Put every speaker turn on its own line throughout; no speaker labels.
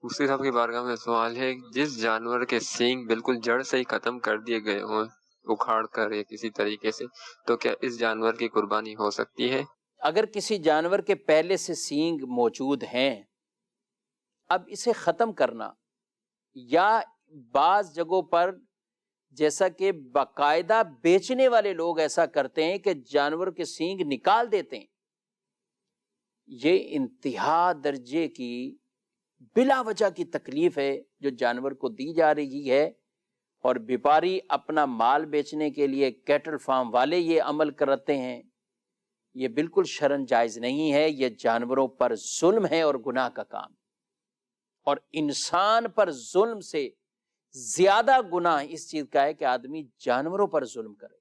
مفتی صاحب کی بارگاہ میں سوال ہے، جس جانور کے سینگ بالکل جڑ سے ہی ختم کر دیے گئے ہوں اکھاڑ کر یا کسی طریقے سے، تو کیا اس جانور کی قربانی ہو سکتی ہے؟
اگر کسی جانور کے پہلے سے سینگ موجود ہیں، اب اسے ختم کرنا، یا بعض جگہوں پر جیسا کہ باقاعدہ بیچنے والے لوگ ایسا کرتے ہیں کہ جانور کے سینگ نکال دیتے ہیں، یہ انتہا درجے کی بلا وجہ کی تکلیف ہے جو جانور کو دی جا رہی ہے، اور بیپاری اپنا مال بیچنے کے لیے کیٹل فارم والے یہ عمل کرتے ہیں۔ یہ بالکل شرعاً جائز نہیں ہے، یہ جانوروں پر ظلم ہے اور گناہ کا کام، اور انسان پر ظلم سے زیادہ گناہ اس چیز کا ہے کہ آدمی جانوروں پر ظلم کرے،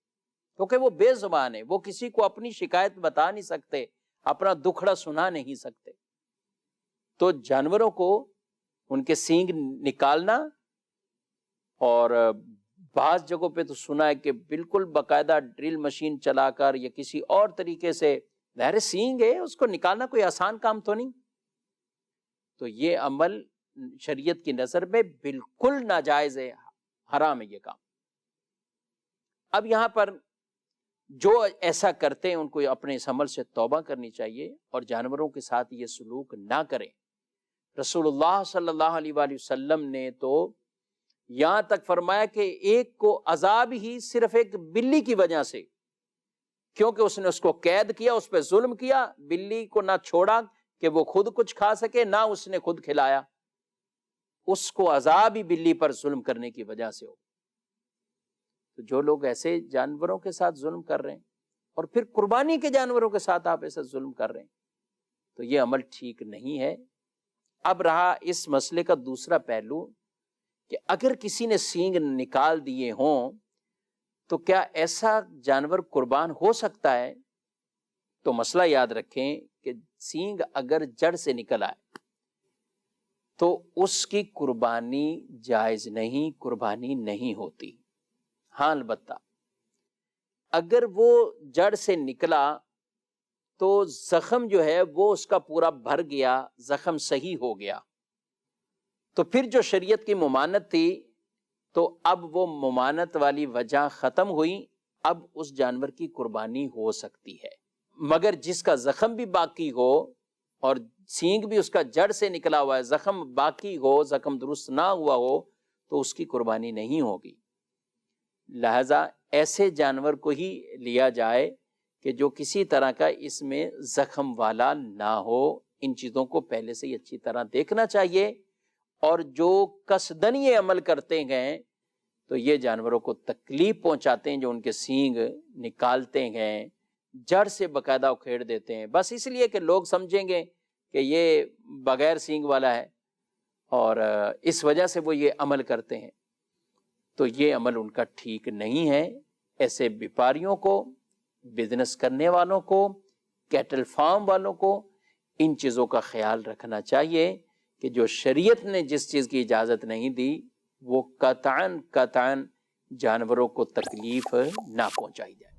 کیونکہ وہ بے زبان ہے، وہ کسی کو اپنی شکایت بتا نہیں سکتے، اپنا دکھڑا سنا نہیں سکتے۔ تو جانوروں کو ان کے سینگ نکالنا، اور بعض جگہوں پہ تو سنا ہے کہ بالکل باقاعدہ ڈرل مشین چلا کر یا کسی اور طریقے سے، ظاہر سینگ ہے اس کو نکالنا کوئی آسان کام تو نہیں، تو یہ عمل شریعت کی نظر میں بالکل ناجائز ہے، حرام ہے یہ کام۔ اب یہاں پر جو ایسا کرتے ہیں ان کو اپنے اس عمل سے توبہ کرنی چاہیے اور جانوروں کے ساتھ یہ سلوک نہ کریں۔ رسول اللہ صلی اللہ علیہ وآلہ وسلم نے تو یہاں تک فرمایا کہ ایک کو عذاب ہی صرف ایک بلی کی وجہ سے، کیونکہ اس نے اس کو قید کیا، اس پہ ظلم کیا، بلی کو نہ چھوڑا کہ وہ خود کچھ کھا سکے، نہ اس نے خود کھلایا، اس کو عذاب ہی بلی پر ظلم کرنے کی وجہ سے ہو۔ تو جو لوگ ایسے جانوروں کے ساتھ ظلم کر رہے ہیں، اور پھر قربانی کے جانوروں کے ساتھ آپ ایسا ظلم کر رہے ہیں، تو یہ عمل ٹھیک نہیں ہے۔ اب رہا اس مسئلے کا دوسرا پہلو کہ اگر کسی نے سینگ نکال دیے ہوں تو کیا ایسا جانور قربان ہو سکتا ہے؟ تو مسئلہ یاد رکھیں کہ سینگ اگر جڑ سے نکل آئے تو اس کی قربانی جائز نہیں، قربانی نہیں ہوتی۔ ہاں البتہ اگر وہ جڑ سے نکلا تو زخم جو ہے وہ اس کا پورا بھر گیا، زخم صحیح ہو گیا، تو پھر جو شریعت کی ممانت تھی تو اب وہ ممانت والی وجہ ختم ہوئی، اب اس جانور کی قربانی ہو سکتی ہے۔ مگر جس کا زخم بھی باقی ہو اور سینگ بھی اس کا جڑ سے نکلا ہوا ہے، زخم باقی ہو، زخم درست نہ ہوا ہو، تو اس کی قربانی نہیں ہوگی۔ لہذا ایسے جانور کو ہی لیا جائے کہ جو کسی طرح کا اس میں زخم والا نہ ہو۔ ان چیزوں کو پہلے سے ہی اچھی طرح دیکھنا چاہیے، اور جو قصدن یہ عمل کرتے ہیں تو یہ جانوروں کو تکلیف پہنچاتے ہیں، جو ان کے سینگ نکالتے ہیں، جڑ سے باقاعدہ اکھیڑ دیتے ہیں، بس اس لیے کہ لوگ سمجھیں گے کہ یہ بغیر سینگ والا ہے، اور اس وجہ سے وہ یہ عمل کرتے ہیں، تو یہ عمل ان کا ٹھیک نہیں ہے۔ ایسے بیپاریوں کو، بزنس کرنے والوں کو، کیٹل فارم والوں کو ان چیزوں کا خیال رکھنا چاہیے کہ جو شریعت نے جس چیز کی اجازت نہیں دی وہ قطعاً جانوروں کو تکلیف نہ پہنچائی جائے۔